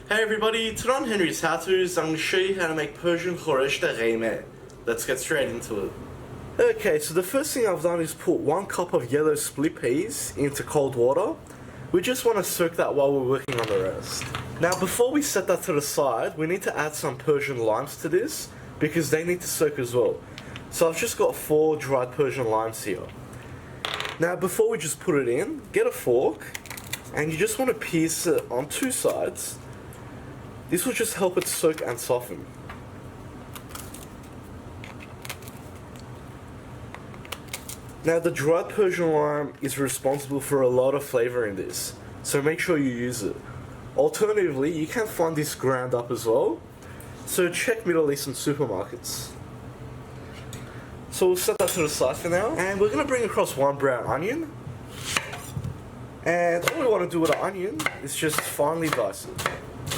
Hey everybody, today on Henry's HowTos, I'm going to show you how to make Persian Khoresht-e Gheimeh. Let's get straight into it. Okay, so the first thing I've done is put 1 cup of yellow split peas into cold water. We just want to soak that while we're working on the rest. Now before we set that to the side, we need to add some Persian limes to this, because they need to soak as well. So I've just got 4 dried Persian limes here. Now before we just put it in, get a fork, and you just want to pierce it on 2 sides. This will just help it soak and soften. Now the dried Persian lime is responsible for a lot of flavor in this, so make sure you use it. Alternatively, you can find this ground up as well, so check Middle Eastern supermarkets. So we'll set that to the side for now, and we're going to bring across 1 brown onion. And all we want to do with the onion is just finely dice it.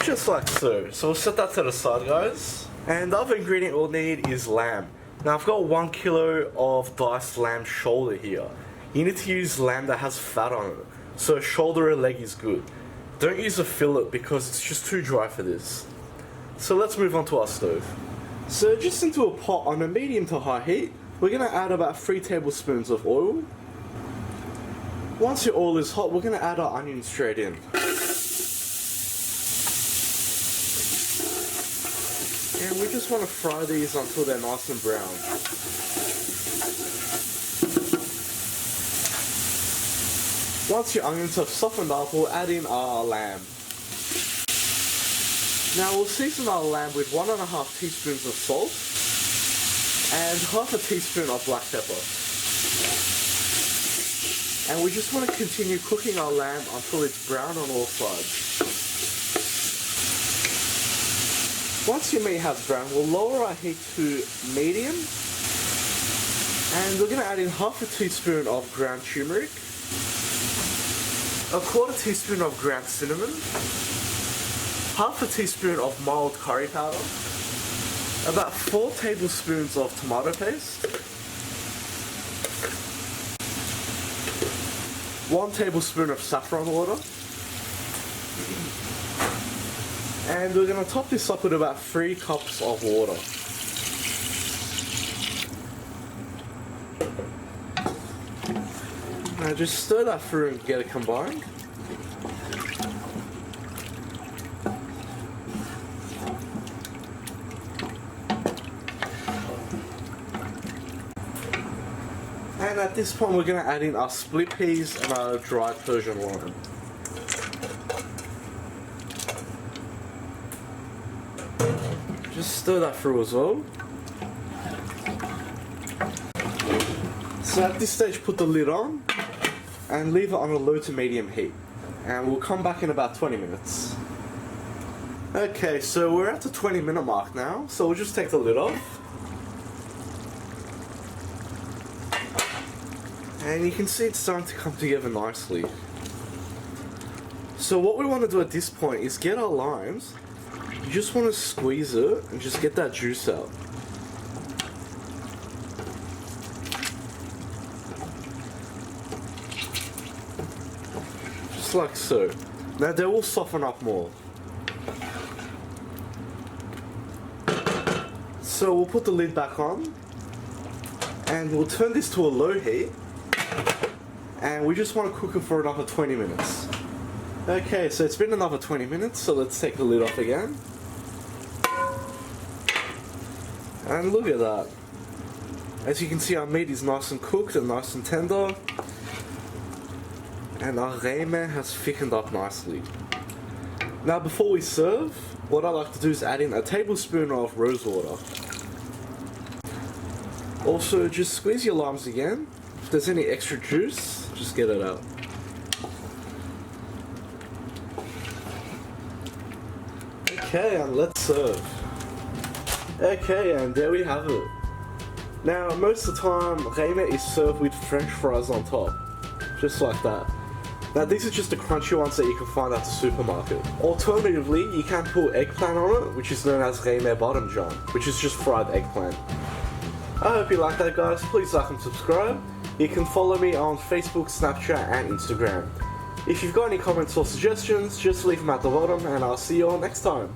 Just like so. So we'll set that to the side, guys. And the other ingredient we'll need is lamb. Now I've got 1 kilo of diced lamb shoulder here. You need to use lamb that has fat on it. So shoulder or leg is good. Don't use a fillet because it's just too dry for this. So let's move on to our stove. So just into a pot on a medium to high heat, we're going to add about 3 tablespoons of oil. Once your oil is hot, we're going to add our onions straight in. And we just want to fry these until they're nice and brown. Once your onions have softened up, we'll add in our lamb. Now we'll season our lamb with 1.5 teaspoons of salt and half a teaspoon of black pepper. And we just want to continue cooking our lamb until it's brown on all sides. Once your meat has brown, we'll lower our heat to medium. And we're going to add in half a teaspoon of ground turmeric, a 1/4 teaspoon of ground cinnamon, half a teaspoon of mild curry powder, about 4 tablespoons of tomato paste, 1 tablespoon of saffron water, and we're going to top this up with about 3 cups of water. Now just stir that through and get it combined. And at this point we're going to add in our split peas and our dried Persian lime. Just stir that through as well. So at this stage put the lid on and leave it on a low to medium heat. And we'll come back in about 20 minutes. Okay, so we're at the 20-minute mark now, so we'll just take the lid off. And you can see it's starting to come together nicely. So what we want to do at this point is get our limes. You just want to squeeze it and just get that juice out. Just like so. Now they will soften up more. So we'll put the lid back on and we'll turn this to a low heat. And we just want to cook it for another 20 minutes. Okay, so it's been another 20 minutes, so let's take the lid off again. And look at that. As you can see, our meat is nice and cooked and nice and tender. And our gheimeh has thickened up nicely. Now before we serve, what I like to do is add in a tablespoon of rose water. Also, just squeeze your limes again. If there's any extra juice, just get it out. Okay, and let's serve. Okay, and there we have it. Now, most of the time, gheimeh is served with French fries on top. Just like that. Now, these are just the crunchy ones that you can find at the supermarket. Alternatively, you can put eggplant on it, which is known as gheimeh bottom john, which is just fried eggplant. I hope you like that, guys. Please like and subscribe. You can follow me on Facebook, Snapchat and Instagram. If you've got any comments or suggestions, just leave them at the bottom and I'll see you all next time.